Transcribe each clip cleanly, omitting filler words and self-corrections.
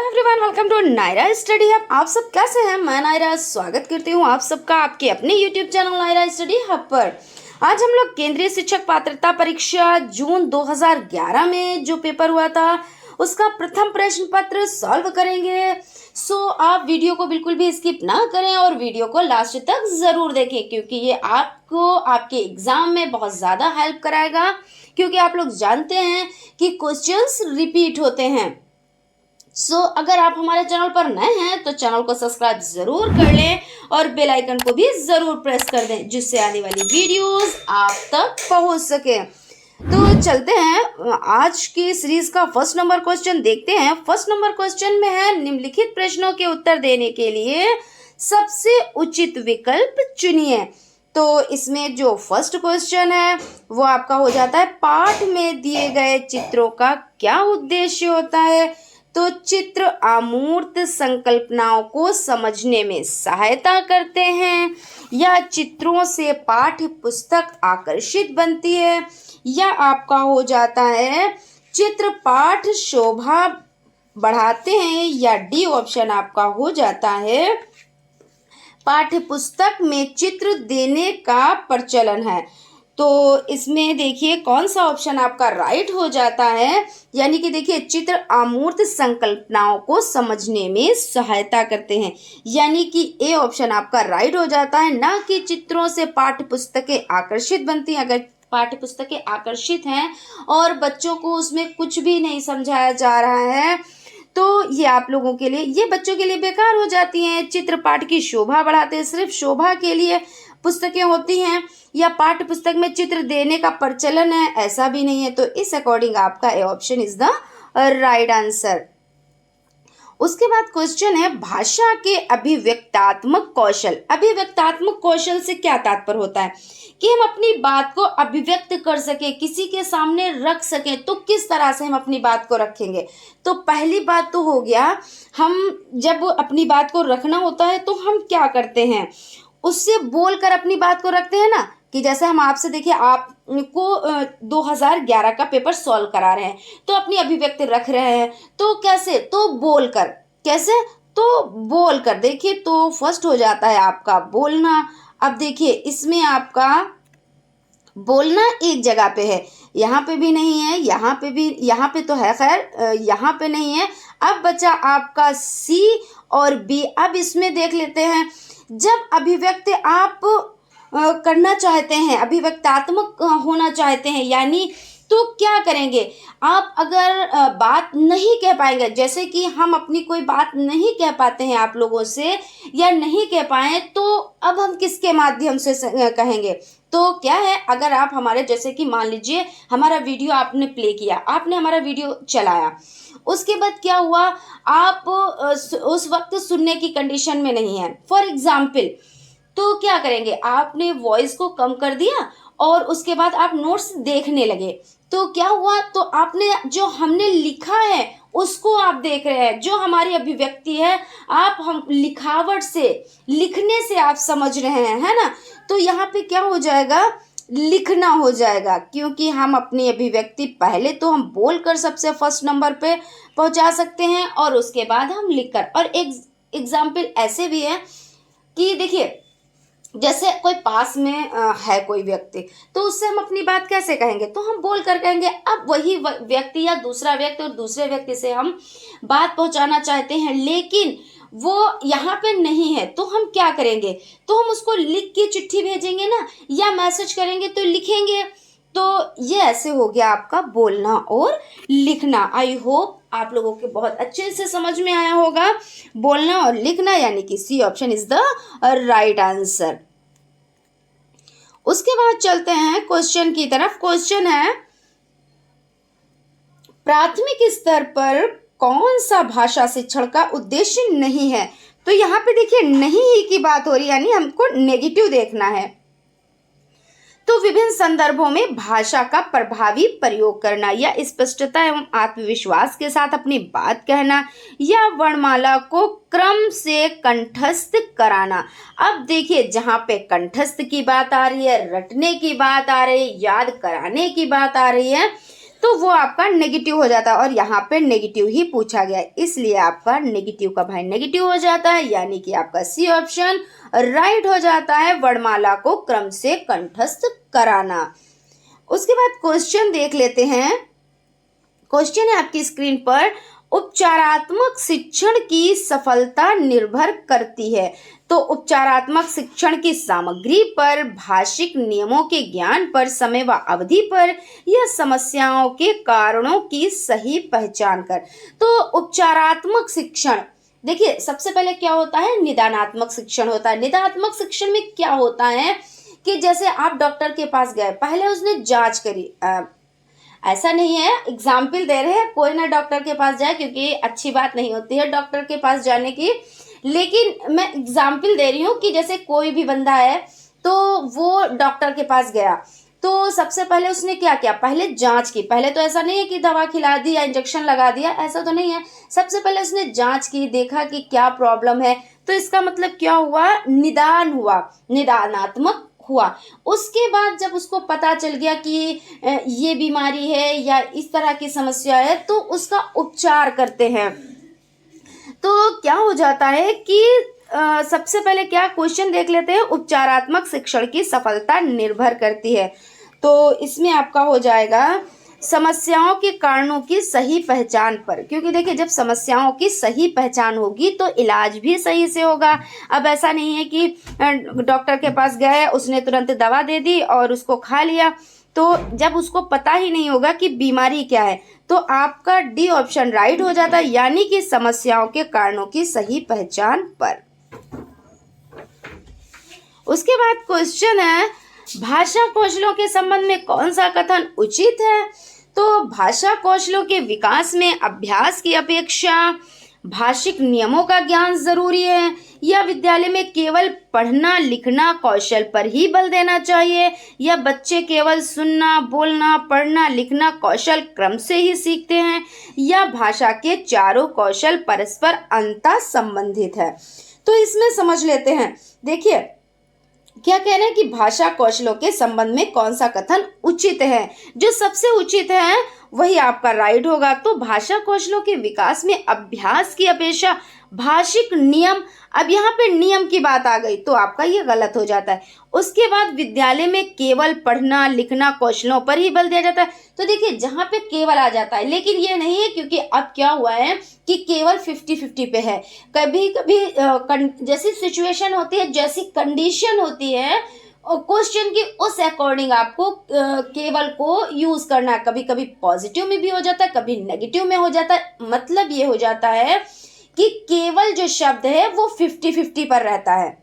Everyone, welcome to Naira study hub. आप सब कैसे हैं? मैं नायरा स्वागत करती हूँ आप सबका आपके अपने YouTube channel Naira study hub पर। आज हम लोग केंद्रीय शिक्षक पात्रता परीक्षा जून 2011 में जो पेपर हुआ था उसका प्रथम प्रश्न पत्र सॉल्व करेंगे। सो आप वीडियो को बिल्कुल भी स्किप ना करें और वीडियो को लास्ट तक जरूर देखें, क्योंकि ये आपको आपके एग्जाम में बहुत ज़्यादा हेल्प कराएगा। क्योंकि आप लोग जानते हैं कि क्वेश्चंस रिपीट होते हैं। अगर आप हमारे चैनल पर नए हैं तो चैनल को सब्सक्राइब जरूर कर लें और बेल आइकन को भी जरूर प्रेस कर दें, जिससे आने वाली वीडियोस आप तक पहुंच सके। तो चलते हैं आज की सीरीज का फर्स्ट नंबर क्वेश्चन देखते हैं। फर्स्ट नंबर क्वेश्चन में है, निम्नलिखित प्रश्नों के उत्तर देने के लिए सबसे उचित विकल्प चुनिए। तो इसमें जो फर्स्ट क्वेश्चन है वो आपका हो जाता है, पाठ में दिए गए चित्रों का क्या उद्देश्य होता है? तो चित्र अमूर्त संकल्पनाओं को समझने में सहायता करते हैं, या चित्रों से पाठ्य पुस्तक आकर्षित बनती है, या आपका हो जाता है चित्र पाठ शोभा बढ़ाते हैं, या डी ऑप्शन आपका हो जाता है पाठ्य पुस्तक में चित्र देने का प्रचलन है। तो इसमें देखिए कौन सा ऑप्शन आपका राइट हो जाता है, यानी कि देखिए चित्र अमूर्त संकल्पनाओं को समझने में सहायता करते हैं, यानी कि ए ऑप्शन आपका राइट हो जाता है, ना कि चित्रों से पाठ्य पुस्तकें आकर्षित बनती हैं। अगर पाठ्य पुस्तकें आकर्षित हैं और बच्चों को उसमें कुछ भी नहीं समझाया जा रहा है तो ये आप लोगों के लिए, ये बच्चों के लिए बेकार हो जाती हैं। चित्र पाठ की शोभा बढ़ाते हैं, सिर्फ शोभा के लिए पुस्तकें होती हैं, या पाठ्य पुस्तक में चित्र देने का प्रचलन है, ऐसा भी नहीं है। तो इस अकॉर्डिंग आपका A option is the right answer. उसके बाद क्वेश्चन है, भाषा के अभिव्यक्तात्मक कौशल। अभिव्यक्तात्मक कौशल से क्या तात्पर्य होता है कि हम अपनी बात को अभिव्यक्त कर सके, किसी के सामने रख सके। तो किस तरह से हम अपनी बात को रखेंगे? तो पहली बात तो हो गया, हम जब अपनी बात को रखना होता है तो हम क्या करते हैं, उससे बोलकर अपनी बात को रखते हैं ना। कि जैसे हम आपसे, देखिए आपको 2011 का पेपर सॉल्व करा रहे हैं तो अपनी अभिव्यक्ति रख रहे हैं, तो कैसे? तो बोलकर। कैसे? तो बोलकर। देखिए तो फर्स्ट हो जाता है आपका बोलना। अब देखिए इसमें आपका बोलना एक जगह पे है, यहाँ पे भी नहीं है, यहाँ पे भी, यहाँ पे तो है खैर, यहाँ पे नहीं है। अब बचा आपका सी और बी। अब इसमें देख लेते हैं, जब अभिव्यक्ति आप करना चाहते हैं, अभिव्यक्तात्मक होना चाहते हैं, यानी तो क्या करेंगे आप? अगर बात नहीं कह पाएंगे, जैसे कि हम अपनी कोई बात नहीं कह पाते हैं आप लोगों से, या नहीं कह पाए, तो अब हम किसके माध्यम से कहेंगे? तो क्या है, अगर आप हमारे, जैसे कि मान लीजिए हमारा वीडियो आपने प्ले किया, आपने हमारा वीडियो चलाया, उसके बाद क्या हुआ, आप उस वक्त सुनने की कंडीशन में नहीं है, फॉर एग्जाम्पल, तो क्या करेंगे? आपने वॉइस को कम कर दिया और उसके बाद आप नोट्स देखने लगे, तो क्या हुआ, तो आपने जो हमने लिखा है उसको आप देख रहे हैं, जो हमारी अभिव्यक्ति है आप हम लिखावट से, लिखने से आप समझ रहे हैं, है ना। तो यहाँ पे क्या हो जाएगा, लिखना हो जाएगा, क्योंकि हम अपनी अभिव्यक्ति पहले तो हम बोलकर सबसे फर्स्ट नंबर पे पहुंचा सकते हैं और उसके बाद हम लिखकर। और एक एग्जाम्पल ऐसे भी है कि देखिए, जैसे कोई पास में है कोई व्यक्ति, तो उससे हम अपनी बात कैसे कहेंगे? तो हम बोल कर कहेंगे। अब वही व्यक्ति या दूसरा व्यक्ति और दूसरे व्यक्ति से हम बात पहुंचाना चाहते हैं, लेकिन वो यहाँ पे नहीं है, तो हम क्या करेंगे? तो हम उसको लिख के चिट्ठी भेजेंगे ना, या मैसेज करेंगे, तो लिखेंगे। तो ये ऐसे हो गया आपका बोलना और लिखना। आई होप आप लोगों के बहुत अच्छे से समझ में आया होगा, बोलना और लिखना, यानी कि C option is the right answer. उसके बाद चलते हैं क्वेश्चन की तरफ। क्वेश्चन है, प्राथमिक स्तर पर कौन सा भाषा शिक्षण का उद्देश्य नहीं है? तो यहाँ पे देखिए नहीं ही की बात हो रही है, यानी हमको नेगेटिव देखना है। तो विभिन्न संदर्भों में भाषा का प्रभावी प्रयोग करना, या स्पष्टता एवं आत्मविश्वास के साथ अपनी बात कहना, या वर्णमाला को क्रम से कंठस्थ कराना। अब देखिए जहाँ पे कंठस्थ की बात आ रही है, रटने की बात आ रही है, याद कराने की बात आ रही है, तो वो आपका नेगेटिव हो जाता है और यहाँ पे नेगेटिव ही पूछा गया है, इसलिए आपका नेगेटिव का भाई नेगेटिव हो जाता है, यानी कि आपका सी ऑप्शन राइट हो जाता है, वर्णमाला को क्रम से कंठस्थ कराना। उसके बाद क्वेश्चन देख लेते हैं। क्वेश्चन है आपकी स्क्रीन पर, उपचारात्मक शिक्षण की सफलता निर्भर करती है। तो उपचारात्मक शिक्षण की सामग्री पर, भाषिक नियमों के ज्ञान पर, समय व अवधि पर, या समस्याओं के कारणों की सही पहचान कर। तो उपचारात्मक शिक्षण, देखिए सबसे पहले क्या होता है, निदानात्मक शिक्षण होता है। निदानात्मक शिक्षण में क्या होता है कि जैसे आप डॉक्टर के पास गए, पहले उसने जांच करी, ऐसा नहीं है, एग्जाम्पल दे रहे हैं, कोई ना डॉक्टर के पास जाए क्योंकि अच्छी बात नहीं होती है डॉक्टर के पास जाने की, लेकिन मैं एग्जाम्पल दे रही हूँ कि जैसे कोई भी बंदा है तो वो डॉक्टर के पास गया, तो सबसे पहले उसने क्या किया, पहले जांच की। पहले तो ऐसा नहीं है कि दवा खिला दी या इंजेक्शन लगा दिया, ऐसा तो नहीं है। सबसे पहले उसने जांच की, देखा कि क्या प्रॉब्लम है, तो इसका मतलब क्या हुआ, निदान हुआ, निदानात्मक हुआ। उसके बाद जब उसको पता चल गया कि ये बीमारी है या इस तरह की समस्या है, तो उसका उपचार करते हैं। तो क्या हो जाता है कि सबसे पहले क्या क्वेश्चन देख लेते हैं, उपचारात्मक शिक्षण की सफलता निर्भर करती है। तो इसमें आपका हो जाएगा समस्याओं के कारणों की सही पहचान पर, क्योंकि देखिए जब समस्याओं की सही पहचान होगी तो इलाज भी सही से होगा। अब ऐसा नहीं है कि डॉक्टर के पास गए, उसने तुरंत दवा दे दी और उसको खा लिया, तो जब उसको पता ही नहीं होगा कि बीमारी क्या है, तो आपका डी ऑप्शन राइट हो जाता है, यानी कि समस्याओं के कारणों की सही पहचान पर। उसके बाद क्वेश्चन है, भाषा कौशलों के संबंध में कौन सा कथन उचित है। तो भाषा कौशलों के विकास में अभ्यास की अपेक्षा भाषिक नियमों का ज्ञान जरूरी है, या विद्यालय में केवल पढ़ना लिखना कौशल पर ही बल देना चाहिए, या बच्चे केवल सुनना बोलना पढ़ना लिखना कौशल क्रम से ही सीखते हैं, या भाषा के चारों कौशल परस्पर अंतः संबंधित है। तो इसमें समझ लेते हैं, देखिए क्या कह रहे हैं कि भाषा कौशलों के संबंध में कौन सा कथन उचित है, जो सबसे उचित है वही आपका राइट होगा। तो भाषा कौशलों के विकास में अभ्यास की अपेक्षा भाषिक नियम, अब यहाँ पे नियम की बात आ गई तो आपका ये गलत हो जाता है। उसके बाद विद्यालय में केवल पढ़ना लिखना कौशलों पर ही बल दिया जाता है। तो देखिए जहाँ पे केवल आ जाता है, लेकिन ये नहीं है, क्योंकि अब क्या हुआ है कि केवल 50-50 पे है। कभी कभी जैसी सिचुएशन होती है, जैसी कंडीशन होती है क्वेश्चन की, उस अकॉर्डिंग आपको केवल को यूज करना है। कभी कभी पॉजिटिव में भी हो जाता है, कभी नेगेटिव में हो जाता है। मतलब ये हो जाता है कि केवल जो शब्द है वो 50-50 पर रहता है।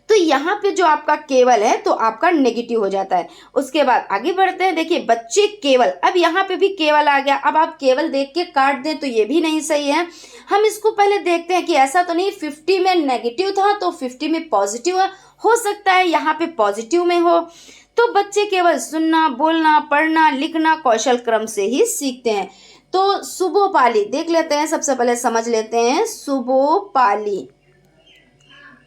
तो यहाँ पे जो आपका केवल है तो आपका नेगेटिव हो जाता है। उसके बाद आगे बढ़ते हैं, देखिए बच्चे केवल, अब यहाँ पे भी केवल आ गया। अब आप केवल देख के काट दें तो ये भी नहीं सही है। हम इसको पहले देखते हैं कि ऐसा तो नहीं 50 में नेगेटिव था तो 50 में पॉजिटिव है, हो सकता है यहाँ पे पॉजिटिव में हो। तो बच्चे केवल सुनना बोलना पढ़ना लिखना कौशल क्रम से ही सीखते हैं। तो सुबोपाली देख लेते हैं, सबसे पहले समझ लेते हैं सुबोपाली।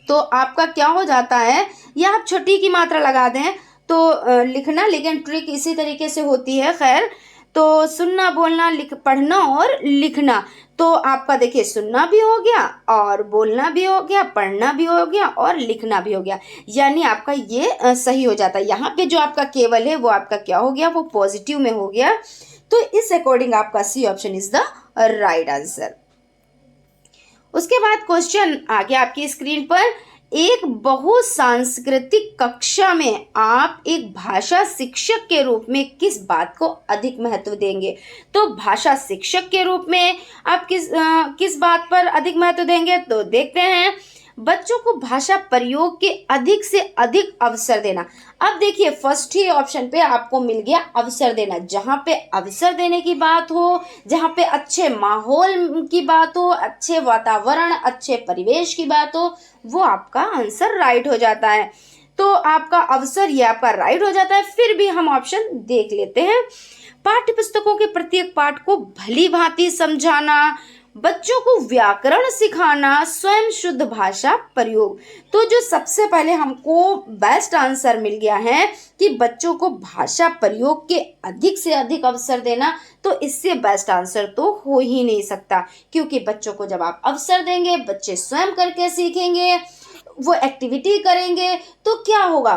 तो आपका क्या हो जाता है, या आप छोटी की मात्रा लगा दें तो लिखना, लेकिन ट्रिक इसी तरीके से होती है। खैर, तो सुनना बोलना पढ़ना और लिखना, तो आपका देखिए सुनना भी हो गया और बोलना भी हो गया, पढ़ना भी हो गया और लिखना भी हो गया, यानी आपका ये सही हो जाता है। यहाँ पे जो आपका केवल है वो आपका क्या हो गया, वो पॉजिटिव में हो गया। तो इस अकॉर्डिंग आपका C option is the right answer. उसके बाद क्वेश्चन आ गया आपकी स्क्रीन पर, एक बहुसांस्कृतिक कक्षा में आप एक भाषा शिक्षक के रूप में किस बात को अधिक महत्व देंगे। तो भाषा शिक्षक के रूप में आप किस बात पर अधिक महत्व देंगे, तो देखते हैं, बच्चों को भाषा प्रयोग के अधिक से अधिक अवसर देना। अब देखिए फर्स्ट ही ऑप्शन पे आपको मिल गया अवसर देना। जहाँ पे अवसर देने की बात हो, जहाँ पे अच्छे माहौल की बात हो, अच्छे वातावरण अच्छे परिवेश की बात हो, वो आपका आंसर राइट हो जाता है। तो आपका अवसर ये आपका राइट हो जाता है। फिर भी हम ऑप्शन देख लेते हैं, पाठ्य पुस्तकों के प्रत्येक पाठ को भली भांति समझाना, बच्चों को व्याकरण सिखाना, स्वयं शुद्ध भाषा प्रयोग। तो जो सबसे पहले हमको बेस्ट आंसर मिल गया है कि बच्चों को भाषा प्रयोग के अधिक से अधिक अवसर देना, तो इससे बेस्ट आंसर तो हो ही नहीं सकता, क्योंकि बच्चों को जब आप अवसर देंगे, बच्चे स्वयं करके सीखेंगे, वो एक्टिविटी करेंगे, तो क्या होगा,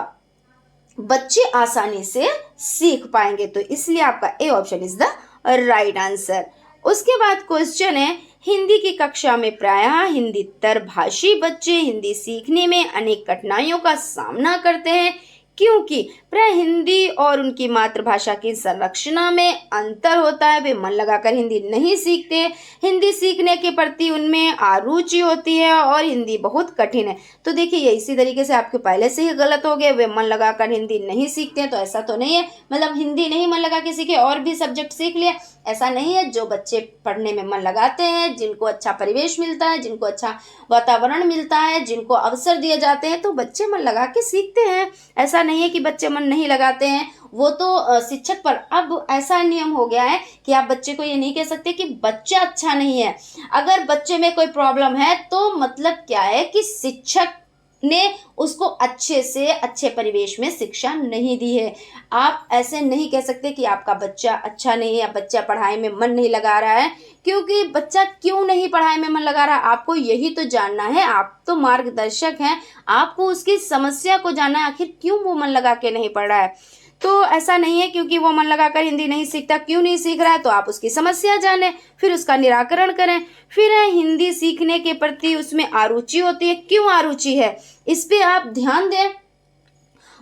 बच्चे आसानी से सीख पाएंगे। तो इसलिए आपका A option is the right answer. उसके बाद क्वेश्चन है, हिंदी की कक्षा में प्रायः हिंदीतर भाषी बच्चे हिंदी सीखने में अनेक कठिनाइयों का सामना करते हैं, क्योंकि प्राय हिंदी और उनकी मातृभाषा की संरचना में अंतर होता है। वे मन लगाकर हिंदी नहीं सीखते, हिंदी सीखने के प्रति उनमें अरुचि होती है और हिंदी बहुत कठिन है। तो देखिए, ये इसी तरीके से आपके पहले से ही गलत हो गए, वे मन लगाकर हिंदी नहीं सीखते हैं, तो ऐसा तो नहीं है, मतलब हिंदी नहीं मन लगा के सीखे और भी सब्जेक्ट सीख लिए, ऐसा नहीं है। जो बच्चे पढ़ने में मन लगाते हैं, जिनको अच्छा परिवेश मिलता है, जिनको अच्छा वातावरण मिलता है, जिनको अवसर दिए जाते हैं, तो बच्चे मन लगा के सीखते हैं। ऐसा नहीं है कि बच्चे मन नहीं लगाते हैं, वो तो शिक्षक पर। अब ऐसा नियम हो गया है कि आप बच्चे को ये नहीं कह सकते कि बच्चा अच्छा नहीं है। अगर बच्चे में कोई प्रॉब्लम है तो मतलब क्या है कि शिक्षक ने उसको अच्छे से अच्छे परिवेश में शिक्षा नहीं दी है। आप ऐसे नहीं कह सकते कि आपका बच्चा अच्छा नहीं है या बच्चा पढ़ाई में मन नहीं लगा रहा है, क्योंकि बच्चा क्यों नहीं पढ़ाई में मन लगा रहा है आपको यही तो जानना है। आप तो मार्गदर्शक हैं, आपको उसकी समस्या को जानना है, आखिर क्यों वो मन लगा के नहीं पढ़ रहा है। तो ऐसा नहीं है क्योंकि वो मन लगाकर हिंदी नहीं सीखता, क्यों नहीं सीख रहा है, तो आप उसकी समस्या जानें, फिर उसका निराकरण करें। फिर हिंदी सीखने के प्रति उसमें अरुचि होती है, क्यों अरुचि है इस पे आप ध्यान दें।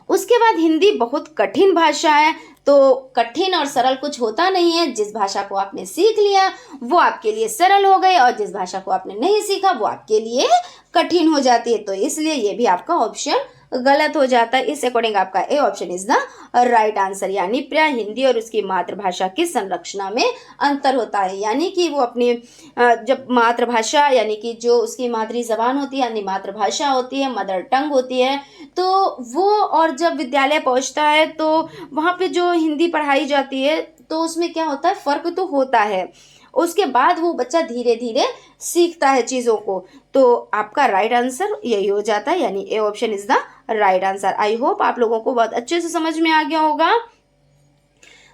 उसके बाद हिंदी बहुत कठिन भाषा है, तो कठिन और सरल कुछ होता नहीं है। जिस भाषा को आपने सीख लिया वो आपके लिए सरल हो गई, और जिस भाषा को आपने नहीं सीखा वो आपके लिए कठिन हो जाती है। तो इसलिए ये भी आपका ऑप्शन गलत हो जाता है। इस अकॉर्डिंग आपका A option is the right answer, यानी प्राय हिंदी और उसकी मातृभाषा की संरचना में अंतर होता है। यानी कि वो अपनी जब मातृभाषा यानी कि जो उसकी मातृ जबान होती है यानी मातृभाषा होती है, मदर टंग होती है, तो वो और जब विद्यालय पहुंचता है तो वहाँ पे जो हिंदी पढ़ाई जाती है तो उसमें क्या होता है, फर्क तो होता है। उसके बाद वो बच्चा धीरे धीरे सीखता है चीज़ों को। तो आपका राइट आंसर यही हो जाता है, यानी A option is the right answer. I hope आप लोगों को बहुत अच्छे से समझ में आ गया होगा।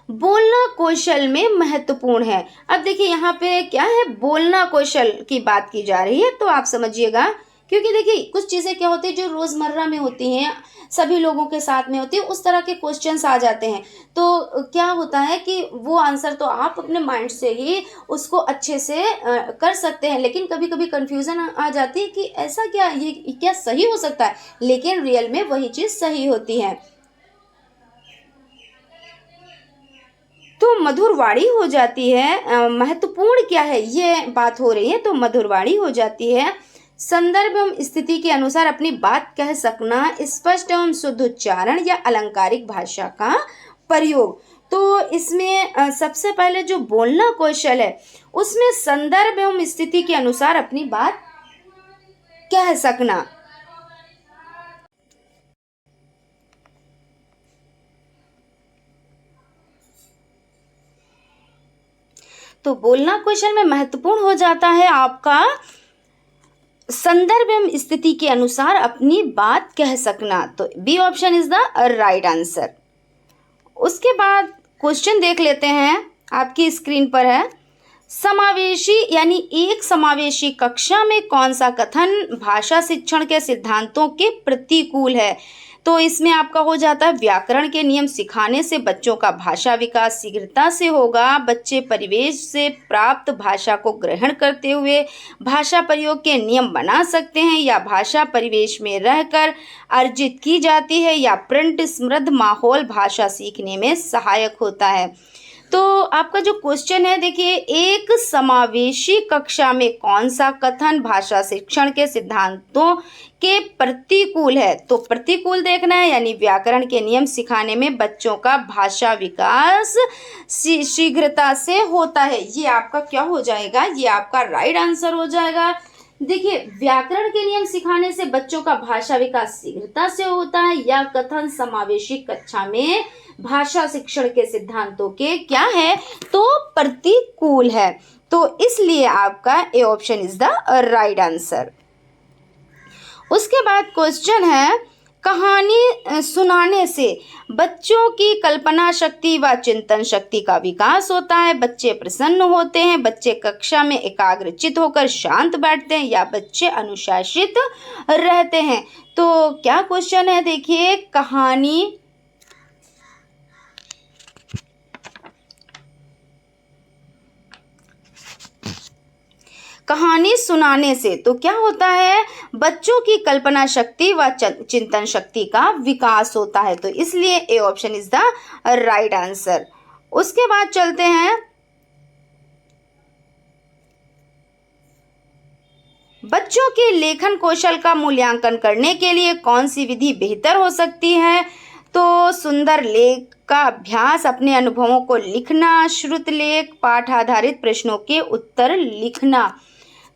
बोलना कौशल में महत्वपूर्ण है। अब देखिए यहाँ पे क्या है, बोलना कौशल की बात की जा रही है, तो आप समझिएगा, क्योंकि देखिए कुछ चीज़ें क्या होती है जो रोज़मर्रा में होती हैं, सभी लोगों के साथ में होती है, उस तरह के क्वेश्चंस आ जाते हैं। तो क्या होता है कि वो आंसर तो आप अपने माइंड से ही उसको अच्छे से कर सकते हैं, लेकिन कभी कभी कंफ्यूजन आ जाती है कि ऐसा क्या, ये क्या सही हो सकता है, लेकिन रियल में वही चीज़ सही होती है। तो मधुरवाणी हो जाती है, महत्वपूर्ण क्या है ये बात हो रही है, तो मधुरवाणी हो जाती है संदर्भ एवं स्थिति के अनुसार अपनी बात कह सकना, स्पष्ट एवं शुद्ध उच्चारण या अलंकारिक भाषा का प्रयोग। तो इसमें सबसे पहले जो बोलना कौशल है उसमें संदर्भ एवं स्थिति के अनुसार अपनी बात कह सकना। तो बोलना कौशल में महत्वपूर्ण हो जाता है आपका संदर्भ एवं स्थिति के अनुसार अपनी बात कह सकना। तो B option is the right answer. उसके बाद क्वेश्चन देख लेते हैं, आपकी स्क्रीन पर है, समावेशी यानी एक समावेशी कक्षा में कौन सा कथन भाषा शिक्षण के सिद्धांतों के प्रतिकूल है। तो इसमें आपका हो जाता है व्याकरण के नियम सिखाने से बच्चों का भाषा विकास शीघ्रता से होगा। बच्चे परिवेश से प्राप्त भाषा को ग्रहण करते हुए भाषा प्रयोग के नियम बना सकते हैं, या भाषा परिवेश में रहकर अर्जित की जाती है, या प्रिंट समृद्ध माहौल भाषा सीखने में सहायक होता है। तो आपका जो क्वेश्चन है देखिए, एक समावेशी कक्षा में कौन सा कथन भाषा शिक्षण के सिद्धांतों के प्रतिकूल है। तो प्रतिकूल देखना है, यानी व्याकरण के नियम सिखाने में बच्चों का भाषा विकास शीघ्रता से होता है। ये आपका क्या हो जाएगा, ये आपका राइट आंसर हो जाएगा। देखिए, व्याकरण के नियम सिखाने से बच्चों का भाषा विकास शीघ्रता से होता है, या कथन समावेशी कक्षा में भाषा शिक्षण के सिद्धांतों के क्या है, तो प्रतिकूल है। तो तो इसलिए आपका A option is the right answer. उसके बाद क्वेश्चन है, कहानी सुनाने से बच्चों की कल्पना शक्ति व चिंतन शक्ति का विकास होता है, बच्चे प्रसन्न होते हैं, बच्चे कक्षा में एकाग्रचित होकर शांत बैठते हैं, या बच्चे अनुशासित रहते हैं। तो क्या क्वेश्चन है, देखिए, कहानी सुनाने से तो क्या होता है, बच्चों की कल्पना शक्ति व चिंतन शक्ति का विकास होता है, तो इसलिए A option is the right answer. उसके बाद चलते हैं, बच्चों के लेखन कौशल का मूल्यांकन करने के लिए कौन सी विधि बेहतर हो सकती है। तो सुंदर लेख का अभ्यास, अपने अनुभवों को लिखना, श्रुत लेख, पाठ आधारित प्रश्नों के उत्तर लिखना।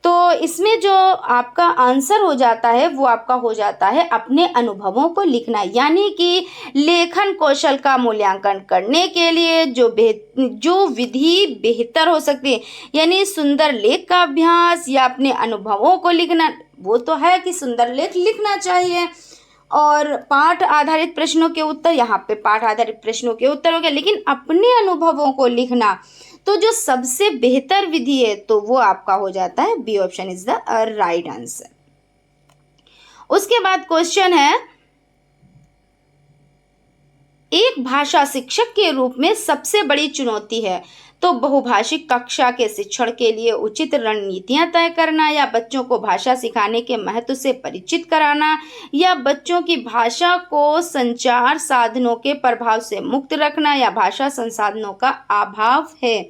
तो इसमें जो आपका आंसर हो जाता है वो आपका हो जाता है अपने अनुभवों को लिखना, यानी कि लेखन कौशल का मूल्यांकन करने के लिए जो विधि बेहतर हो सकती है, यानी सुंदर लेख का अभ्यास या अपने अनुभवों को लिखना, वो तो है कि सुंदर लेख लिखना चाहिए। और पाठ आधारित प्रश्नों के उत्तर, यहाँ पे पाठ आधारित प्रश्नों के उत्तर हो गया, लेकिन अपने अनुभवों को लिखना तो जो सबसे बेहतर विधि है तो वो आपका हो जाता है B option is the right answer. उसके बाद क्वेश्चन है, एक भाषा शिक्षक के रूप में सबसे बड़ी चुनौती है, तो बहुभाषिक कक्षा के शिक्षण के लिए उचित रणनीतियां तय करना, या बच्चों को भाषा सिखाने के महत्व से परिचित कराना, या बच्चों की भाषा को संचार साधनों के प्रभाव से मुक्त रखना, या भाषा संसाधनों का अभाव है।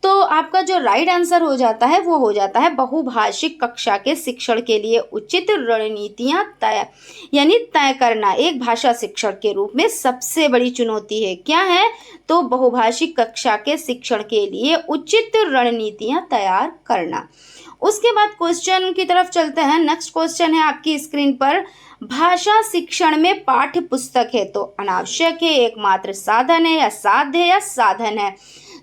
तो आपका जो राइट आंसर हो जाता है वो हो जाता है बहुभाषिक कक्षा के शिक्षण के लिए उचित रणनीतियां तय करना एक भाषा शिक्षक के रूप में सबसे बड़ी चुनौती है। क्या है, तो बहुभाषिक कक्षा के शिक्षण के लिए उचित रणनीतियां तैयार करना। उसके बाद क्वेश्चन की तरफ चलते हैं। नेक्स्ट क्वेश्चन है आपकी स्क्रीन पर, भाषा शिक्षण में पाठ्य पुस्तक है तो अनावश्यक है, एकमात्र साधन है, या साध्य है, या साधन है।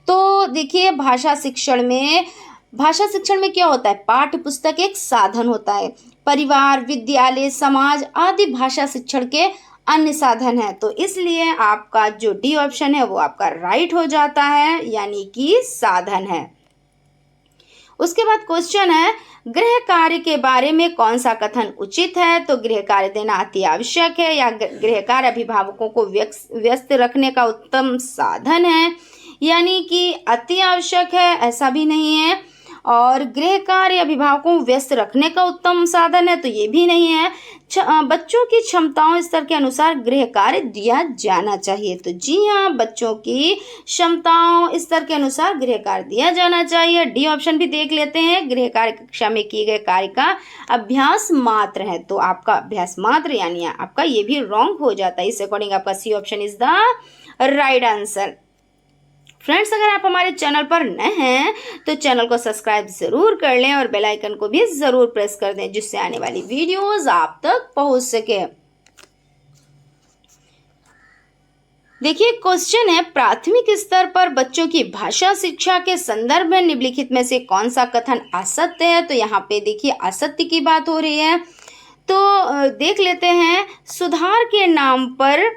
तो देखिए, भाषा शिक्षण में क्या होता है, पाठ्य पुस्तक एक साधन होता है, परिवार, विद्यालय, समाज आदि भाषा शिक्षण के अन्य साधन है, तो इसलिए आपका जो डी ऑप्शन है वो आपका राइट हो जाता है, यानी कि साधन है। उसके बाद क्वेश्चन है, गृह कार्य के बारे में कौन सा कथन उचित है, तो गृह कार्य देना अति आवश्यक है, या गृह कार्य अभिभावकों को व्यस्त रखने का उत्तम साधन है, यानी कि अति आवश्यक है ऐसा भी नहीं है, और गृह कार्य अभिभावकों को व्यस्त रखने का उत्तम साधन है तो ये भी नहीं है। बच्चों की क्षमताओं स्तर के अनुसार गृह कार्य दिया जाना चाहिए, तो जी हाँ, बच्चों की क्षमताओं स्तर के अनुसार गृह कार्य दिया जाना चाहिए। डी ऑप्शन भी देख लेते हैं, गृह कार्य कक्षा में किए गए कार्य का अभ्यास मात्र है, तो आपका अभ्यास मात्र यानी आपका ये भी रॉन्ग हो जाता है। इस अकॉर्डिंग आपका C option is the right answer. Friends, अगर आप हमारे चैनल पर नए हैं तो चैनल को सब्सक्राइब ज़रूर कर लें और बेल आइकन को भी ज़रूर प्रेस कर दें, जिससे आने वाली वीडियोस आप तक पहुंच सके। देखिए, क्वेश्चन है, प्राथमिक स्तर पर बच्चों की भाषा शिक्षा के संदर्भ में निम्नलिखित में से कौन सा कथन असत्य है। तो यहाँ पे देखिए असत्य की बात हो रही है, तो देख लेते हैं। सुधार के नाम पर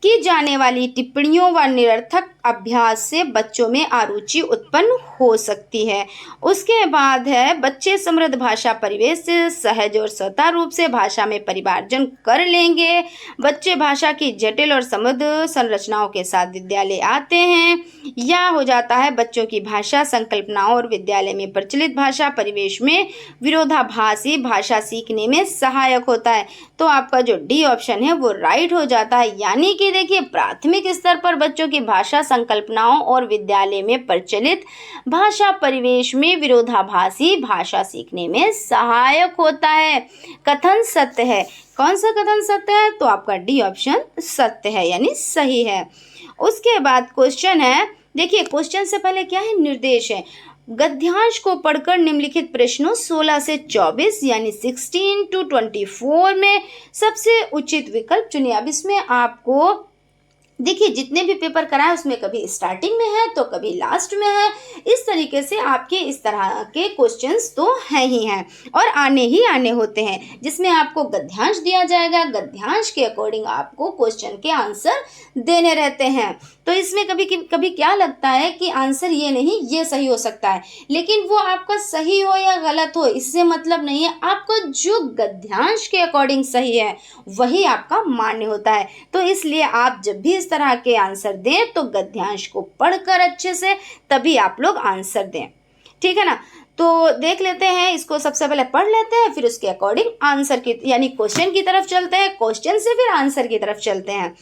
की जाने वाली टिप्पणियों व निरर्थक अभ्यास से बच्चों में अरुचि उत्पन्न हो सकती है। उसके बाद है, बच्चे समृद्ध भाषा परिवेश से सहज और स्वतः रूप से भाषा में परिमार्जन कर लेंगे। बच्चे भाषा की जटिल और समृद्ध संरचनाओं के साथ विद्यालय आते हैं। या हो जाता है, बच्चों की भाषा संकल्पनाओं और विद्यालय में प्रचलित भाषा परिवेश में विरोधाभासी भाषा सीखने में सहायक होता है। तो आपका जो डी ऑप्शन है वो राइट हो जाता है, यानी कि देखिए, प्राथमिक स्तर पर बच्चों की भाषा संकल्पनाओं और विद्यालय में प्रचलित भाषा परिवेश में विरोधाभासी भाषा सीखने में सहायक होता है। कथन सत्य है। कौन सा कथन सत्य है, तो आपका डी ऑप्शन सत्य है, यानी सही है। उसके बाद क्वेश्चन है, देखिए क्वेश्चन से पहले क्या है, निर्देश है। गद्यांश को पढ़कर निम्नलिखित प्रश्नों 16 से 24 यानी 16 to 24 में सबसे उचित विकल्प चुनिए। अब इसमें आपको देखिए जितने भी पेपर कराए उसमें कभी स्टार्टिंग में है तो कभी लास्ट में है। इस तरीके से आपके इस तरह के क्वेश्चंस तो हैं ही हैं और आने ही आने होते हैं, जिसमें आपको गद्यांश दिया जाएगा। गद्यांश के अकॉर्डिंग आपको क्वेश्चन के आंसर देने रहते हैं। तो इसमें कभी कभी क्या लगता है कि आंसर ये नहीं ये सही हो सकता है, लेकिन वो आपका सही हो या गलत हो इससे मतलब नहीं है। आपका जो गद्यांश के अकॉर्डिंग सही है वही आपका मान्य होता है। तो इसलिए आप जब भी इस तरह के आंसर दें तो गद्यांश को पढ़कर अच्छे से तभी आप लोग आंसर दें, ठीक है ना। तो देख लेते हैं इसको, सबसे पहले पढ़ लेते हैं, फिर उसके अकॉर्डिंग आंसर की यानी क्वेश्चन की तरफ चलते हैं, क्वेश्चन से फिर आंसर की तरफ चलते हैं।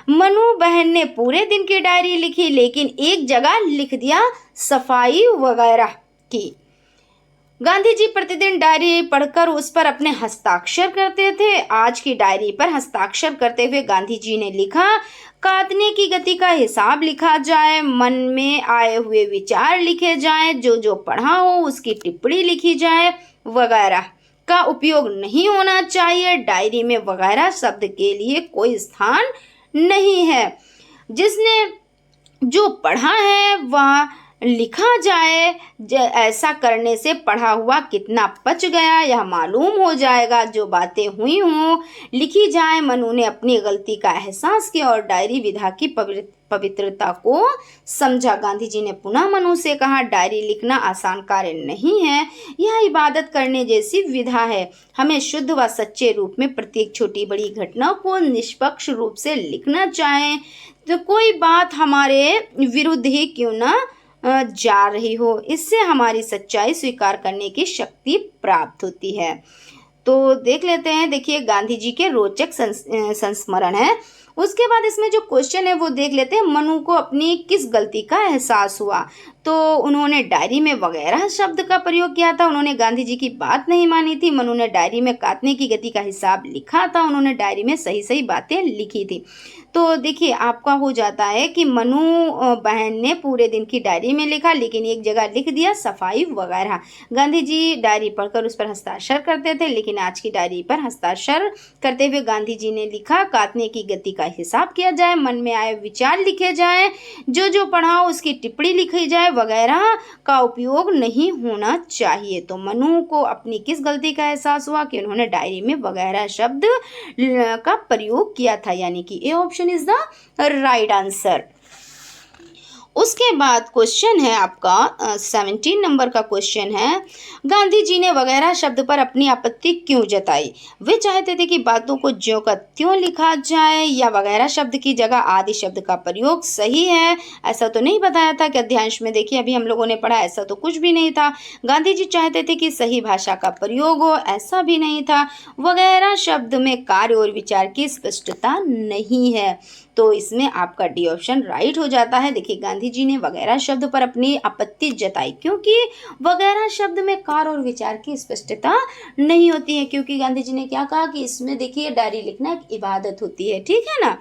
मनु बहन ने पूरे दिन की डायरी लिखी लेकिन एक जगह लिख दिया सफाई वगैरह की। गांधी जी प्रतिदिन डायरी पढ़कर उस पर अपने हस्ताक्षर करते थे। आज की डायरी पर हस्ताक्षर करते हुए गांधी जी ने लिखा, काटने की गति का हिसाब लिखा जाए, मन में आए हुए विचार लिखे जाएं, जो जो पढ़ा हो उसकी टिप्पणी लिखी जाए, वगैरह का उपयोग नहीं होना चाहिए। डायरी में वगैरह शब्द के लिए कोई स्थान नहीं है। जिसने जो पढ़ा है वह लिखा जाए। ऐसा करने से पढ़ा हुआ कितना पच गया यह मालूम हो जाएगा। जो बातें हुई हों लिखी जाए। मनु ने अपनी गलती का एहसास किया और डायरी विधा की पवित्रता को समझा। गांधी जी ने पुनः मनु से कहा, डायरी लिखना आसान कार्य नहीं है, यह इबादत करने जैसी विधा है। हमें शुद्ध व सच्चे रूप में प्रत्येक छोटी बड़ी घटना को निष्पक्ष रूप से लिखना चाहिए। तो कोई बात हमारे विरुद्ध ही क्यों ना जा रही हो, इससे हमारी सच्चाई स्वीकार करने की शक्ति प्राप्त होती है। तो देख लेते हैं, देखिए गांधी जी के रोचक संस्मरण है। उसके बाद इसमें जो क्वेश्चन है वो देख लेते हैं, मनु को अपनी किस गलती का एहसास हुआ। तो उन्होंने डायरी में वगैरह शब्द का प्रयोग किया था। उन्होंने गांधी जी की बात नहीं मानी थी। मनु ने डायरी में काटने की गति का हिसाब लिखा था। उन्होंने डायरी में सही सही बातें लिखी थी। तो देखिए आपका हो जाता है कि मनु बहन ने पूरे दिन की डायरी में लिखा लेकिन एक जगह लिख दिया सफाई वगैरह। गांधी जी डायरी पढ़कर उस पर हस्ताक्षर करते थे लेकिन आज की डायरी पर हस्ताक्षर करते हुए गांधी जी ने लिखा, काटने की गति का हिसाब किया जाए, मन में आए विचार लिखे जाए, जो जो पढ़ा उसकी टिप्पणी लिखी जाए, वगैरह का उपयोग नहीं होना चाहिए। तो मनु को अपनी किस गलती का एहसास हुआ कि उन्होंने डायरी में वगैरह शब्द का प्रयोग किया था, यानी कि A option is the right answer. उसके बाद क्वेश्चन है आपका 17 नंबर का क्वेश्चन है, गांधी जी ने वगैरह शब्द पर अपनी आपत्ति क्यों जताई। वे चाहते थे कि बातों को ज्यों का त्यों लिखा जाए या वगैरह शब्द की जगह आदि शब्द का प्रयोग सही है। ऐसा तो नहीं बताया था कि अध्यायांश में, देखिए अभी हम लोगों ने पढ़ा, ऐसा तो कुछ भी नहीं था। गांधी जी चाहते थे कि सही भाषा का प्रयोग हो, ऐसा भी नहीं था। वगैरह शब्द में कार्य और विचार की स्पष्टता नहीं है। तो इसमें आपका डी ऑप्शन राइट हो जाता है। देखिए गांधी जी ने वगैरह शब्द पर अपनी आपत्ति जताई क्योंकि वगैरह शब्द में कार्य और विचार की स्पष्टता नहीं होती है। क्योंकि गांधी जी ने क्या कहा कि इसमें देखिए डायरी लिखना एक इबादत होती है, ठीक है ना।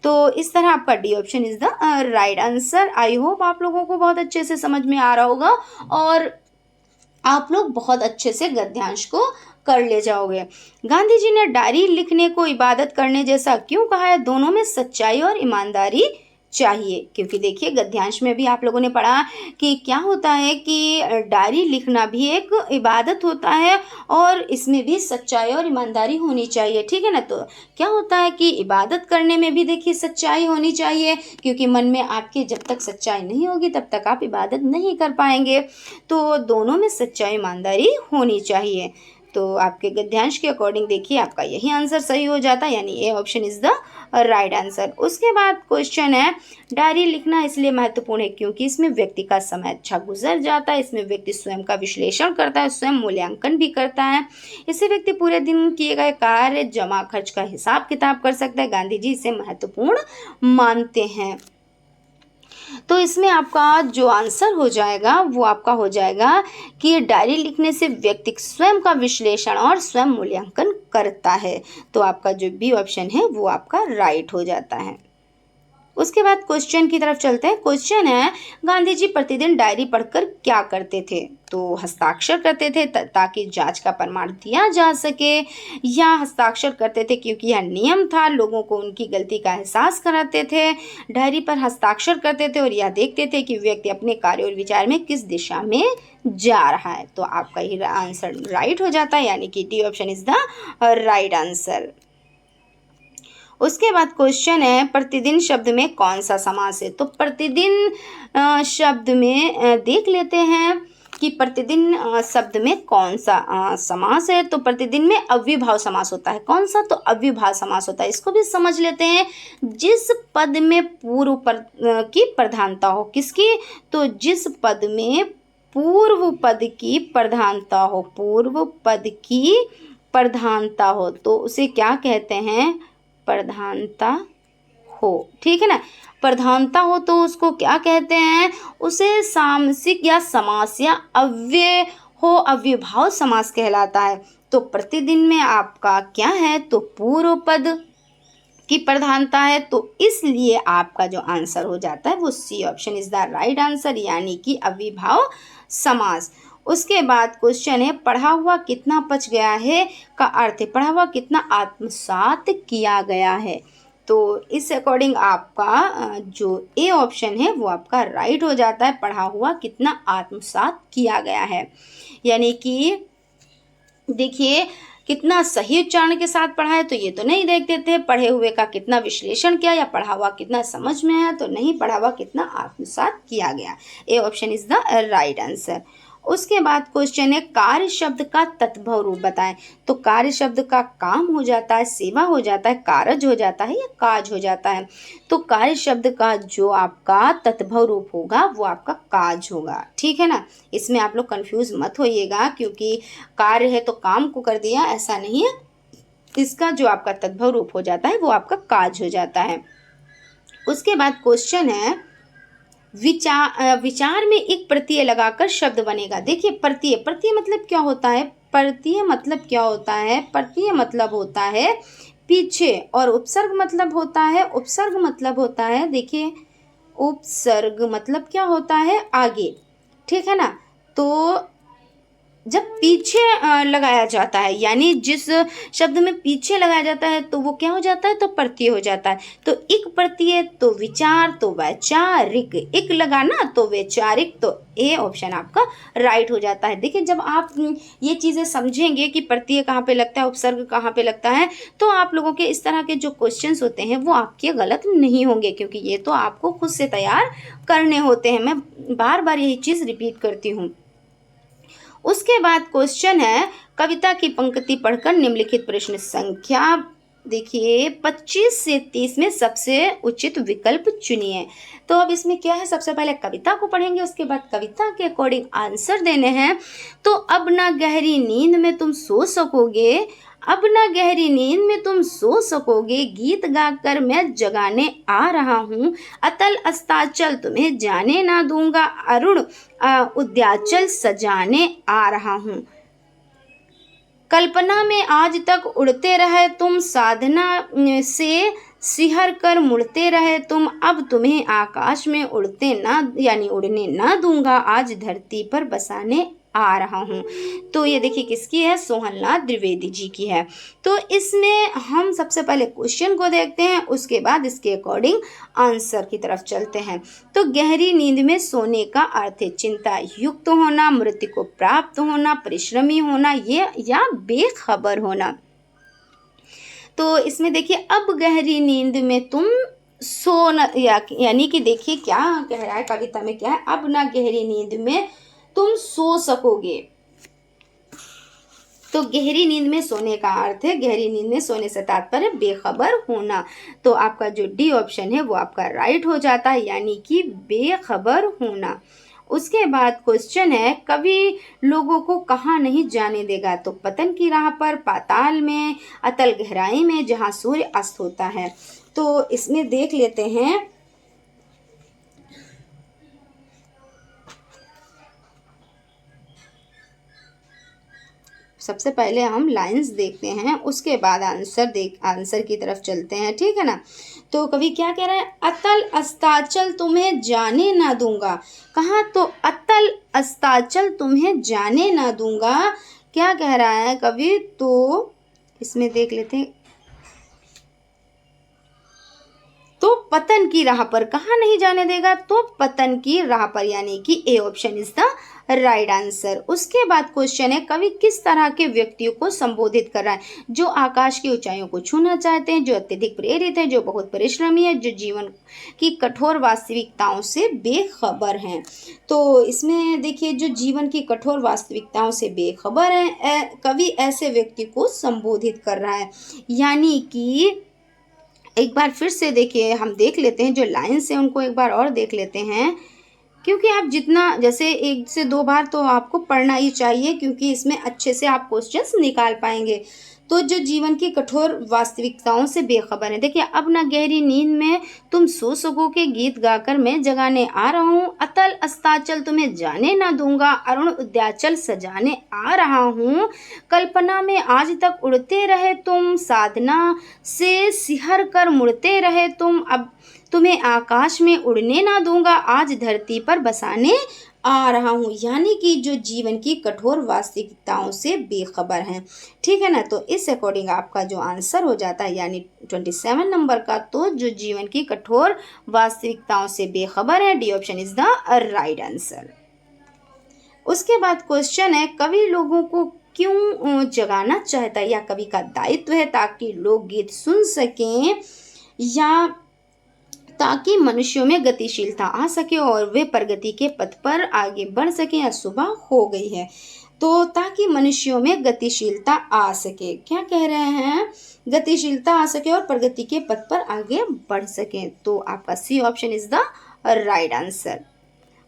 तो इस तरह आपका D option is the right answer. I hope आप लोगों को बहुत अच्छे से समझ में आ रहा होगा और आप लोग बहुत अच्छे से गद्यांश को कर ले जाओगे। गांधी जी ने डायरी लिखने को इबादत करने जैसा क्यों कहा है। दोनों में सच्चाई और ईमानदारी चाहिए। क्योंकि देखिए गद्यांश में भी आप लोगों ने पढ़ा कि क्या होता है कि डायरी लिखना भी एक इबादत होता है और इसमें भी सच्चाई और ईमानदारी होनी चाहिए, ठीक है ना। तो क्या होता है कि इबादत करने में भी देखिए सच्चाई होनी चाहिए, क्योंकि मन में आपके जब तक सच्चाई नहीं होगी तब तक आप इबादत नहीं कर पाएंगे। तो दोनों में सच्चाई ईमानदारी होनी चाहिए। तो आपके गद्यांश के अकॉर्डिंग देखिए आपका यही आंसर सही हो जाता है, यानी A option is the right answer. उसके बाद क्वेश्चन है, डायरी लिखना इसलिए महत्वपूर्ण है क्योंकि इसमें व्यक्ति का समय अच्छा गुजर जाता है। इसमें व्यक्ति स्वयं का विश्लेषण करता है, स्वयं मूल्यांकन भी करता है। इससे व्यक्ति पूरे दिन किए गए कार्य जमा खर्च का हिसाब किताब कर सकता है। गांधी जी इसे महत्वपूर्ण मानते हैं। तो इसमें आपका जो आंसर हो जाएगा वो आपका हो जाएगा कि डायरी लिखने से व्यक्ति स्वयं का विश्लेषण और स्वयं मूल्यांकन करता है। तो आपका जो बी ऑप्शन है वो आपका राइट हो जाता है। उसके बाद क्वेश्चन की तरफ चलते हैं। क्वेश्चन है, गांधी जी प्रतिदिन डायरी पढ़कर क्या करते थे? तो हस्ताक्षर करते थे ताकि जांच का प्रमाण दिया जा सके, या हस्ताक्षर करते थे क्योंकि यह नियम था, लोगों को उनकी गलती का एहसास कराते थे, डायरी पर हस्ताक्षर करते थे और यह देखते थे कि व्यक्ति अपने कार्य और विचार में किस दिशा में जा रहा है। तो आपका ही आंसर राइट हो जाता है, यानी कि D option is the right answer. उसके बाद क्वेश्चन है, प्रतिदिन शब्द में कौन सा समास है? तो प्रतिदिन शब्द में देख लेते हैं कि प्रतिदिन शब्द में कौन सा समास है। तो प्रतिदिन में अव्ययभाव समास होता है। कौन सा? तो अव्ययभाव समास होता है। इसको भी समझ लेते हैं। जिस पद में पूर्व की प्रधानता हो, किसकी? तो जिस पद में पूर्व पद की प्रधानता हो, पूर्व पद की प्रधानता हो, तो उसे क्या कहते हैं? प्रधानता हो, ठीक है ना। प्रधानता हो तो उसको क्या कहते हैं? उसे सामसिक या समास या अव्यय हो, अव्ययभाव समास कहलाता है। तो प्रतिदिन में आपका क्या है? तो पूर्व पद की प्रधानता है, तो इसलिए आपका जो आंसर हो जाता है वो C option is the right answer, यानी कि अव्ययभाव समास। उसके बाद क्वेश्चन है, पढ़ा हुआ कितना पच गया है का अर्थ है पढ़ा हुआ कितना आत्मसात किया गया है। तो इस अकॉर्डिंग आपका जो ए ऑप्शन है वो आपका राइट हो जाता है, पढ़ा हुआ कितना आत्मसात किया गया है। यानी कि देखिए कितना सही उच्चारण के साथ पढ़ा है, तो ये तो नहीं देखते थे। पढ़े हुए का कितना विश्लेषण किया, या पढ़ा हुआ कितना समझ में है, तो नहीं, पढ़ा हुआ कितना आत्मसात किया गया। A option is the right answer. उसके बाद क्वेश्चन है, कार्य शब्द का तत्भव रूप बताएं। तो कार्य शब्द का काम हो जाता है, सेवा हो जाता है, कारज हो जाता है, या काज हो जाता है। तो कार्य शब्द का जो आपका तत्भव रूप होगा वो आपका काज होगा, ठीक है ना। इसमें आप लोग कंफ्यूज मत होइएगा, क्योंकि कार्य है तो काम को कर दिया, ऐसा नहीं है। इसका जो आपका तत्भव रूप हो जाता है वो आपका काज हो जाता है। उसके बाद क्वेश्चन है, विचार में एक प्रत्यय लगाकर शब्द बनेगा। देखिए प्रत्यय, प्रत्यय मतलब क्या होता है? प्रत्यय मतलब क्या होता है? प्रत्यय मतलब होता है पीछे, और उपसर्ग मतलब होता है, उपसर्ग मतलब होता है, देखिए उपसर्ग मतलब क्या होता है? आगे, ठीक है ना। तो जब पीछे लगाया जाता है, यानी जिस शब्द में पीछे लगाया जाता है तो वो क्या हो जाता है? तो प्रत्यय हो जाता है। तो इक प्रत्यय तो विचार, तो वैचारिक, इक लगाना तो वैचारिक, तो ए ऑप्शन आपका राइट हो जाता है। देखिए जब आप ये चीज़ें समझेंगे कि प्रत्यय कहाँ पे लगता है, उपसर्ग कहाँ पे लगता है, तो आप लोगों के इस तरह के जो क्वेश्चंस होते हैं वो आपके गलत नहीं होंगे, क्योंकि ये तो आपको खुद से तैयार करने होते हैं। मैं बार बार यही चीज़ रिपीट करती हूँ। उसके बाद क्वेश्चन है, कविता की पंक्ति पढ़कर निम्नलिखित प्रश्न संख्या देखिए 25 से 30 में सबसे उचित विकल्प चुनिए। तो अब इसमें क्या है, सबसे पहले कविता को पढ़ेंगे, उसके बाद कविता के अकॉर्डिंग आंसर देने हैं। तो अब ना गहरी नींद में तुम सो सकोगे, अब ना गहरी नींद में तुम सो सकोगे, गीत गाकर मैं जगाने आ रहा हूँ, अतल अस्ताचल तुम्हें जाने ना दूंगा, अरुण उद्याचल सजाने आ रहा हूँ, कल्पना में आज तक उड़ते रहे तुम, साधना से सिहर कर मुड़ते रहे तुम, अब तुम्हें आकाश में उड़ते ना यानी उड़ने ना दूंगा, आज धरती पर बसाने आ रहा हूँ। तो ये देखिए किसकी है? सोहनलाल द्विवेदी जी की है। तो इसमें हम सबसे पहले क्वेश्चन को देखते हैं, उसके बाद इसके अकॉर्डिंग आंसर की तरफ चलते हैं। तो गहरी नींद में सोने का अर्थ है चिंता युक्त होना, मृत्यु को प्राप्त होना, परिश्रमी होना, ये या बेखबर होना। तो इसमें देखिए अब गहरी नींद में तुम सोना, यानी कि देखिए क्या कह रहा है कविता में, क्या है? अब ना गहरी नींद में तुम सो सकोगे। तो गहरी नींद में सोने का अर्थ है, गहरी नींद में सोने से तात्पर्य बेखबर होना। तो आपका जो डी ऑप्शन है वो आपका राइट हो जाता है, यानी कि बेखबर होना। उसके बाद क्वेश्चन है, कवि लोगों को कहाँ नहीं जाने देगा। तो पतन की राह पर, पाताल में, अतल गहराई में, जहाँ सूर्य अस्त होता है। तो इसमें देख लेते हैं, सबसे पहले हम लाइंस देखते हैं, उसके बाद आंसर की तरफ चलते हैं, ठीक है ना। तो कवि क्या कह रहा है, अतल अस्ताचल तुम्हें जाने ना दूंगा। कहाँ, तो अतल अस्ताचल तुम्हें जाने ना दूंगा, क्या कह रहा है कवि, तो इसमें देख लेते हैं, तो पतन की राह पर, कहाँ नहीं जाने देगा, तो पतन की राह पर, यानी कि A option is the right answer. उसके बाद क्वेश्चन है, कवि किस तरह के व्यक्तियों को संबोधित कर रहा है, जो आकाश की ऊंचाइयों को छूना चाहते हैं, जो अत्यधिक प्रेरित है, जो बहुत परिश्रमी है, जो जीवन की कठोर वास्तविकताओं से बेखबर हैं। तो इसमें देखिए, जो जीवन की कठोर वास्तविकताओं से बेखबर है, कवि ऐसे व्यक्ति को संबोधित कर रहा है। यानी कि एक बार फिर से देखिए, हम देख लेते हैं जो लाइन्स हैं उनको एक बार और देख लेते हैं, क्योंकि आप जितना जैसे 1 से 2 बार तो आपको पढ़ना ही चाहिए, क्योंकि इसमें अच्छे से आप क्वेश्चंस निकाल पाएंगे। तो जो जीवन की कठोर वास्तविकताओं से बेखबर है, देखिए, अब ना गहरी नींद में तुम सो सकोगे, गीत गाकर मैं जगाने आ रहा हूँ, अतल अस्ताचल तुम्हें जाने ना दूंगा, अरुण उद्याचल सजाने आ रहा हूँ, कल्पना में आज तक उड़ते रहे तुम, साधना से सिहर कर मुड़ते रहे तुम, अब तुम्हें आकाश में उड़ने ना दूंगा, आज धरती पर बसाने आ रहा हूँ। यानी कि जो जीवन की कठोर वास्तविकताओं से बेखबर हैं, ठीक है ना। तो इस अकॉर्डिंग आपका जो आंसर हो जाता है, यानी 27 नंबर का, तो जो जीवन की कठोर वास्तविकताओं से बेखबर है, D option is the right answer. उसके बाद क्वेश्चन है, कवि लोगों को क्यों जगाना चाहता है, या कवि का दायित्व है ताकि लोग गीत सुन सकें, या ताकि मनुष्यों में गतिशीलता आ सके और वे प्रगति के पथ पर आगे बढ़ सके, या सुबह हो गई है, तो ताकि मनुष्यों में गतिशीलता आ सके, क्या कह रहे हैं, गतिशीलता आ सके और प्रगति के पथ पर आगे बढ़ सके। तो आपका C option is the right answer.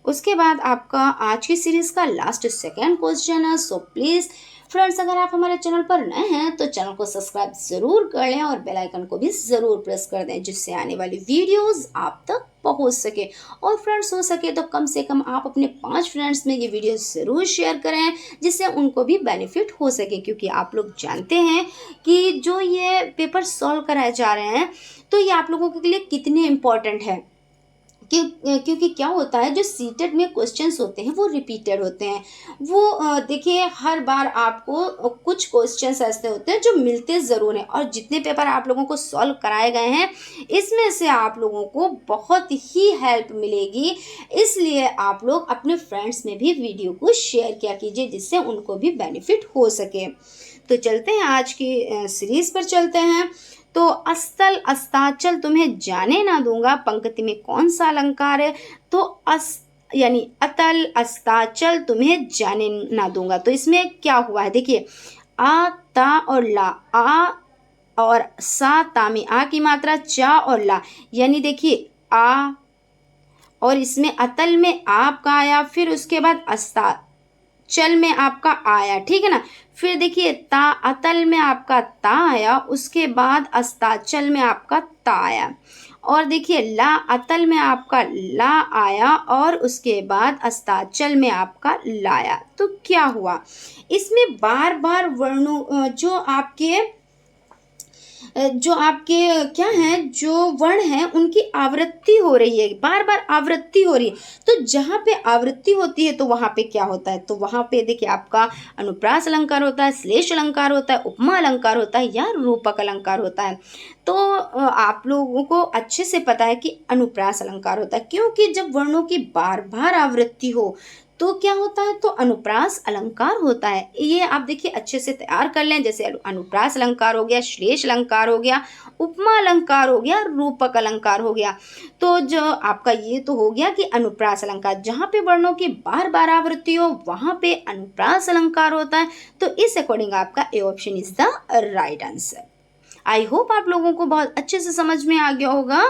उसके बाद आपका आज की सीरीज का लास्ट सेकेंड क्वेश्चन है। सो प्लीज़ फ्रेंड्स, अगर आप हमारे चैनल पर नए हैं तो चैनल को सब्सक्राइब ज़रूर कर लें और बेल आइकन को भी ज़रूर प्रेस कर दें, जिससे आने वाली वीडियोस आप तक पहुंच सके। और फ्रेंड्स, हो सके तो कम से कम आप अपने 5 फ्रेंड्स में ये वीडियो ज़रूर शेयर करें, जिससे उनको भी बेनिफिट हो सके, क्योंकि आप लोग जानते हैं कि जो ये पेपर सॉल्व कराए जा रहे हैं, तो ये आप लोगों के लिए कितने इम्पोर्टेंट है, क्योंकि क्या होता है, जो सीटेट में क्वेश्चंस होते हैं वो रिपीटेड होते हैं। वो देखिए, हर बार आपको कुछ क्वेश्चंस ऐसे होते हैं जो मिलते ज़रूर हैं, और जितने पेपर आप लोगों को सॉल्व कराए गए हैं, इसमें से आप लोगों को बहुत ही हेल्प मिलेगी। इसलिए आप लोग अपने फ्रेंड्स में भी वीडियो को शेयर किया कीजिए, जिससे उनको भी बेनिफिट हो सके। तो चलते हैं आज की सीरीज़ पर चलते हैं। तो अस्तल अस्ताचल तुम्हें जाने ना दूंगा, पंक्ति में कौन सा अलंकार है, तो यानी अतल अस्ताचल तुम्हें जाने ना दूंगा। तो इसमें क्या हुआ है, देखिए, आ, ता और ला, आ और सा, ता में आ की मात्रा, चा और ला, यानी देखिए आ, और इसमें अतल में आपका आया, फिर उसके बाद अस्ता चल में आपका आया, ठीक है ना। फिर देखिए, ता अतल में आपका ता आया, उसके बाद अस्ताचल में आपका ता आया, और देखिए ला अतल में आपका ला आया, और उसके बाद अस्ताचल में आपका लाया। तो क्या हुआ, इसमें बार बार वर्णों जो आपके क्या हैं, जो वर्ण हैं, उनकी आवृत्ति हो रही है, बार बार आवृत्ति हो रही है। तो जहाँ पे आवृत्ति होती है तो वहाँ पे क्या होता है, तो वहाँ पे देखिए आपका अनुप्रास अलंकार होता है, श्लेष अलंकार होता है, उपमा अलंकार होता है, या रूपक अलंकार होता है। तो आप लोगों को अच्छे से पता है कि अनुप्रास अलंकार होता है, क्योंकि जब वर्णों की बार बार आवृत्ति हो तो क्या होता है, तो अनुप्रास अलंकार होता है। ये आप देखिए अच्छे से तैयार कर लें, जैसे अनुप्रास अलंकार हो गया, श्लेष अलंकार हो गया, उपमा अलंकार हो गया, रूपक अलंकार हो गया। तो जो आपका ये तो हो गया कि अनुप्रास अलंकार, जहाँ पे वर्णों की बार बार आवृत्ति हो वहाँ पे अनुप्रास अलंकार होता है। तो इस अकॉर्डिंग आपका A option is the right answer. I hope आप लोगों को बहुत अच्छे से समझ में आ गया होगा।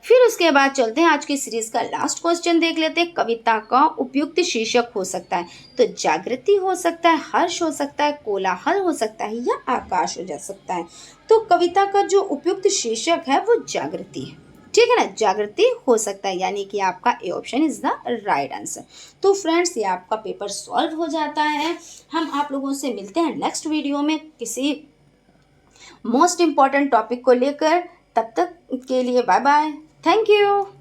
फिर उसके बाद चलते हैं आज की सीरीज का लास्ट क्वेश्चन देख लेते हैं। कविता का उपयुक्त शीर्षक हो सकता है, तो जागृति हो सकता है, हर्ष हो सकता है, कोलाहल हो सकता है, या आकाश हो जा सकता है। तो कविता का जो उपयुक्त शीर्षक है वो जागृति है। ठीक है ना, जागृति हो सकता है, यानी कि आपका A option is the right answer. तो फ्रेंड्स, ये आपका पेपर सॉल्व हो जाता है। हम आप लोगों से मिलते हैं नेक्स्ट वीडियो में किसी मोस्ट इम्पॉर्टेंट टॉपिक को लेकर। तब तक के लिए बाय बाय, थैंक यू।